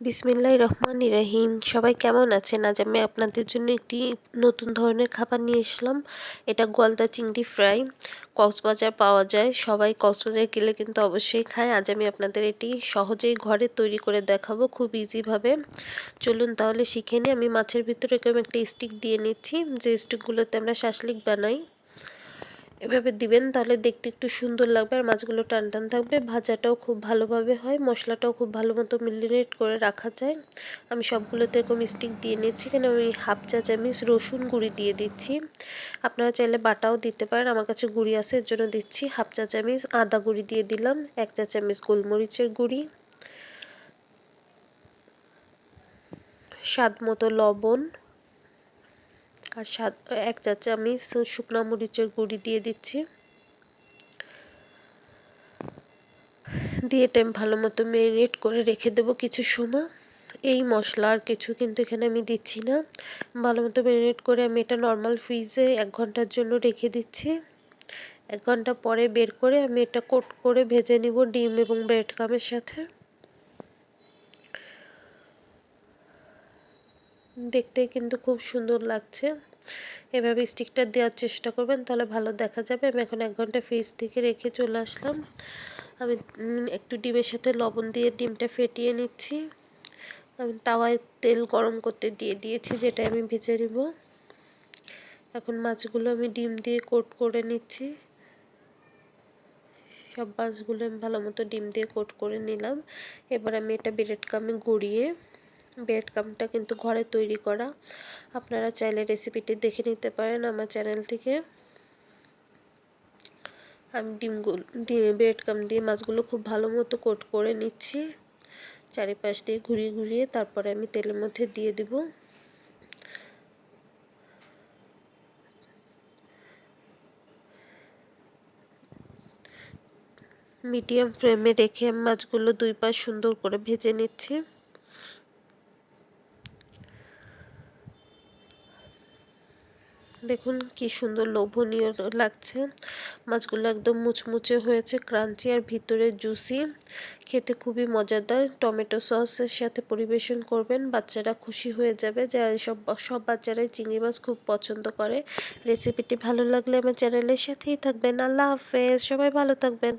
বিসমিল্লাহির রহমানির রহিম। সবাই কেমন আছেন? আজ আমি আপনাদের জন্য একটি নতুন ধরনের খাবার নিয়ে এসলাম। এটা গলদা চিংড়ি ফ্রাই। কক্সবাজার পাওয়া যায়, সবাই কক্সবাজার গেলে কিন্তু অবশ্যই খায়। আজ আমি আপনাদের এটি সহজেই ঘরে তৈরি করে দেখাবো খুব ইজিভাবে। চলুন তাহলে শিখে নিই। আমি মাছের ভিতরে এরকম একটা স্টিক দিয়ে নিচ্ছি, যে স্টিকগুলোতে আমরা শাসলিক বানাই। এভাবে দিবেন, তাহলে দেখতে একটু সুন্দর লাগবে আর মাছগুলো টান টান থাকবে। ভাজাটাও খুব ভালোভাবে হয়, মশলাটাও খুব ভালো মতো মেরিনেট করে রাখা যায়। আমি সবগুলোতে এরকম স্টিক দিয়ে নিচ্ছি। এখানে আমি হাফ চা চামচ রসুন গুঁড়ি দিয়ে দিচ্ছি। আপনারা চাইলে বাটাও দিতে পারেন, আমার কাছে গুঁড়ি আছে এর জন্য দিচ্ছি। হাফ চা চামচ আদা গুঁড়ি দিয়ে দিলাম, 1 চা চামচ গোলমরিচের গুঁড়ি, স্বাদ মতো লবণ, আর 1 চা চামচ শুকনো মরিচের গুঁড়ি দিয়ে দিচ্ছি। দিয়ে টাইম ভালো মতো ম্যারিনেট করে রেখে দেবো কিছু সময়। এই মশলা আর কিছু কিন্তু এখানে আমি দিচ্ছি না। ভালো মতো ম্যারিনেট করে আমি এটা নর্মাল ফ্রিজে 1 ঘন্টার জন্য রেখে দিচ্ছি। 1 ঘন্টা পরে বের করে আমি এটা কোট করে ভেজে নিব ডিম এবং ব্রেড ক্রামের সাথে। দেখতে কিন্তু খুব সুন্দর লাগছে। এভাবে স্টিকটা দেওয়ার চেষ্টা করবেন, তাহলে ভালো দেখা যাবে। আমি এখন 1 ঘন্টা ফ্রিজ থেকে রেখে চলে আসলাম। আমি একটু ডিমের সাথে লবণ দিয়ে ডিমটা ফেটিয়ে নিচ্ছি। আমি তাওয়ায় তেল গরম করতে দিয়ে দিয়েছি, যেটা আমি ভেজে নেব। এখন মাছগুলো আমি ডিম দিয়ে কোট করে নিচ্ছি। সব মাছগুলো আমি ভালো মতো ডিম দিয়ে কোট করে নিলাম। এবার আমি এটা ব্রেড ক্রামে গড়িয়ে, ব্রেড ক্রামটা কিন্তু ঘরে তৈরি করা, আপনারা চাইলে রেসিপিটি দেখে নিতে পারেন আমার চ্যানেল থেকে। আমি ব্রেড ক্রাম দিয়ে মাছগুলো খুব ভালো মতো কোট করে নিচ্ছি, চারিপাশ দিয়ে ঘুরিয়ে ঘুরিয়ে। তারপরে আমি তেলের মধ্যে দিয়ে দেব। মিডিয়াম ফ্লেমে রেখে মাছগুলো 2 পাশ সুন্দর করে ভেজে নিচ্ছি। দেখুন কি সুন্দর লোভনীয় লাগছে। মাছগুলো একদম মুচমুচে হয়েছে, ক্রাঞ্চি আর ভিতরে জুসি। খেতে খুবই মজাদার। টমেটো সসের সাথে পরিবেশন করবেন, বাচ্চারা খুশি হয়ে যাবে। যারা সব বাচ্চারাই চিংড়ি মাছ খুব পছন্দ করে। রেসিপিটি ভালো লাগলে আমার চ্যানেলের সাথেই থাকবেন। আল্লাহ হাফেজ, সবাই ভালো থাকবেন।